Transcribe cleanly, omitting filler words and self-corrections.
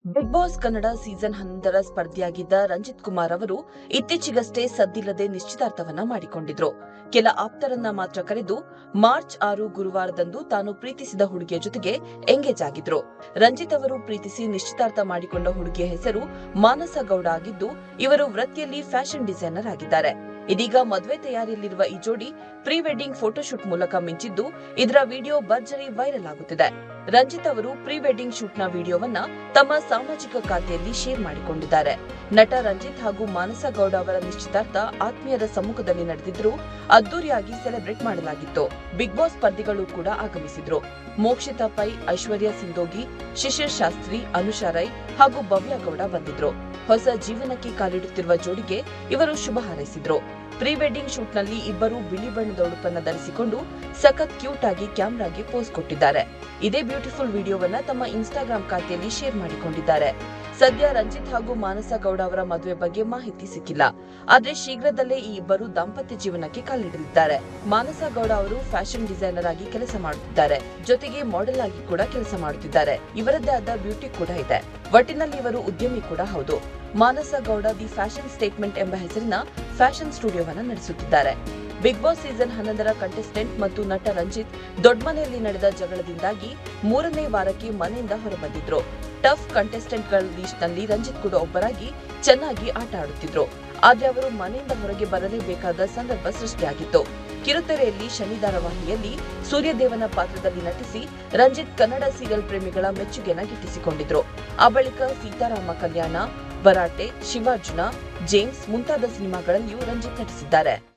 Big boss Kannada season 11ರ ಸ್ಪರ್ಧಿಯಾಗಿದ್ದ ರಂಜಿತ್ ಕುಮಾರ್ ಅವರು ಇತ್ತೀಚೆಗಷ್ಟೇ ಸದ್ದಿಲ್ಲದೆ ನಿಶ್ಚಿತಾರ್ಥವನ್ನ ಮಾಡಿಕೊಂಡಿದ್ರು. ಕೆಲ ಆಪ್ತರನ್ನ ಮಾತ್ರ ಕರೆದು ಮಾರ್ಚ್ 6 ಗುರುವಾರದಂದು ತಾನು ಪ್ರೀತಿಸಿದ ಹುಡುಗಿಯ ಜೊತೆಗೆ ಎಂಗೇಜ್ ಆಗಿದ್ರು. ರಂಜಿತ್ ಅವರು ಪ್ರೀತಿಸಿ ನಿಶ್ಚಿತಾರ್ಥ ಮಾಡಿಕೊಂಡ ಹುಡುಗಿಯ ಹೆಸರು ಮಾನಸ ಗೌಡ ಆಗಿದ್ದು, ಇವರು ವೃತ್ತಿಯಲ್ಲಿ ಫ್ಯಾಷನ್ ಡಿಸೈನರ್ ಆಗಿದ್ದಾರೆ. ಇದೀಗ ಮದುವೆ ತಯಾರಿಯಲ್ಲಿರುವ ಈ ಜೋಡಿ ಪ್ರೀ ವೆಡ್ಡಿಂಗ್ ಫೋಟೋಶೂಟ್ ಮೂಲಕ ಮಿಂಚಿದ್ದು, ಇದರ ವಿಡಿಯೋ ಭರ್ಜರಿ ವೈರಲ್ ಆಗುತ್ತಿದೆ. ರಂಜಿತ್ ಅವರು ಪ್ರೀ ವೆಡ್ಡಿಂಗ್ ಶೂಟ್ನ ವಿಡಿಯೋವನ್ನ ತಮ್ಮ ಸಾಮಾಜಿಕ ಖಾತೆಯಲ್ಲಿ ಶೇರ್ ಮಾಡಿಕೊಂಡಿದ್ದಾರೆ. ನಟ ರಂಜಿತ್ ಹಾಗೂ ಮಾನಸ ಗೌಡ ಅವರ ನಿಶ್ಚಿತಾರ್ಥ ಆತ್ಮೀಯರ ಸಮ್ಮುಖದಲ್ಲಿ ನಡೆದಿದ್ರು, ಅದ್ದೂರಿಯಾಗಿ ಸೆಲೆಬ್ರೇಟ್ ಮಾಡಲಾಗಿತ್ತು. ಬಿಗ್ ಬಾಸ್ ಸ್ಪರ್ಧಿಗಳು ಕೂಡ ಆಗಮಿಸಿದ್ರು. ಮೋಕ್ಷಿತಾ ಪೈ, ಐಶ್ವರ್ಯ ಸಿಂಧೋಗಿ, ಶಿಶಿರ್ ಶಾಸ್ತ್ರಿ, ಅನುಷಾ ರೈ ಹಾಗೂ ಭವ್ಯ ಗೌಡ ಬಂದಿದ್ರು. ಹೊಸ ಜೀವನಕ್ಕೆ ಕಾಲಿಡುತ್ತಿರುವ ಜೋಡಿಗೆ ಇವರು ಶುಭ ಹಾರೈಸಿದ್ರು. ಪ್ರೀ ವೆಡ್ಡಿಂಗ್ ಶೂಟ್ನಲ್ಲಿ ಇಬ್ಬರು ಬಿಳಿ ಬಣ್ಣದ ಉಡುಪನ್ನ ಧರಿಸಿಕೊಂಡು ಸಖತ್ ಕ್ಯೂಟ್ ಆಗಿ ಕ್ಯಾಮೆರಾಗೆ ಪೋಸ್ ಕೊಟ್ಟಿದ್ದಾರೆ. ಇದೇ ಬ್ಯೂಟಿಫುಲ್ ವಿಡಿಯೋವನ್ನ ತಮ್ಮ ಇನ್ಸ್ಟಾಗ್ರಾಂ ಖಾತೆಯಲ್ಲಿ ಶೇರ್ ಮಾಡಿಕೊಂಡಿದ್ದಾರೆ. ಸದ್ಯ ರಂಜಿತ್ ಹಾಗೂ ಮಾನಸ ಗೌಡ ಅವರ ಮದುವೆ ಬಗ್ಗೆ ಮಾಹಿತಿ ಸಿಕ್ಕಿಲ್ಲ. ಆದ್ರೆ ಶೀಘ್ರದಲ್ಲೇ ಈ ಇಬ್ಬರು ದಾಂಪತ್ಯ ಜೀವನಕ್ಕೆ ಕಾಲಿಡಲಿದ್ದಾರೆ. ಮಾನಸ ಗೌಡ ಅವರು ಫ್ಯಾಷನ್ ಡಿಸೈನರ್ ಆಗಿ ಕೆಲಸ ಮಾಡುತ್ತಿದ್ದಾರೆ. ಜೊತೆಗೆ ಮಾಡೆಲ್ ಆಗಿ ಕೂಡ ಕೆಲಸ ಮಾಡುತ್ತಿದ್ದಾರೆ. ಇವರದ್ದೇ ಆದ ಬ್ಯೂಟಿ ಕೂಡ ಇದೆ. ಒಟ್ಟಿನಲ್ಲಿ ಇವರು ಉದ್ಯಮಿ ಕೂಡ ಹೌದು. ಮಾನಸ ಗೌಡ ದಿ ಫ್ಯಾಷನ್ ಸ್ಟೇಟ್ಮೆಂಟ್ ಎಂಬ ಹೆಸರಿನ ಫ್ಯಾಷನ್ ಸ್ಟುಡಿಯೋವನ್ನ ನಡೆಸುತ್ತಿದ್ದಾರೆ. ಬಿಗ್ ಬಾಸ್ ಸೀಸನ್ 11ರ ಕಂಟೆಸ್ಟೆಂಟ್ ಮತ್ತು ನಟ ರಂಜಿತ್ ದೊಡ್ಡಮನೆಯಲ್ಲಿ ನಡೆದ ಜಗಳದಿಂದಾಗಿ 3ನೇ ವಾರಕ್ಕೆ ಮನೆಯಿಂದ ಹೊರಬಂದಿದ್ರು. ಟಫ್ ಕಂಟೆಸ್ಟೆಂಟ್ಗಳ ಲೀಸ್ಟ್ನಲ್ಲಿ ರಂಜಿತ್ ಕೂಡ ಒಬ್ಬರಾಗಿ ಚೆನ್ನಾಗಿ ಆಟ ಆಡುತ್ತಿದ್ರು. ಆದ್ರೆ ಅವರು ಮನೆಯಿಂದ ಹೊರಗೆ ಬರಲೇಬೇಕಾದ ಸಂದರ್ಭ ಸೃಷ್ಟಿಯಾಗಿತ್ತು. ಕಿರುತೆರೆಯಲ್ಲಿ ಶನಿ ಧಾರಾವಾಹಿಯಲ್ಲಿ ಸೂರ್ಯದೇವನ ಪಾತ್ರದಲ್ಲಿ ನಟಿಸಿ ರಂಜಿತ್ ಕನ್ನಡ ಸೀರಿಯಲ್ ಪ್ರೇಮಿಗಳ ಮೆಚ್ಚುಗೆನ ಗಿಟ್ಟಿಸಿಕೊಂಡಿದ್ರು. ಆ ಬಳಿಕ ಸೀತಾರಾಮ ಕಲ್ಯಾಣ, ಭರಾಟೆ, ಶಿವಾರ್ಜುನ, ಜೇಮ್ಸ್ ಮುಂತಾದ ಸಿನಿಮಾಗಳಲ್ಲಿಯೂ ರಂಜಿತ್ ನಟಿಸಿದ್ದಾರೆ.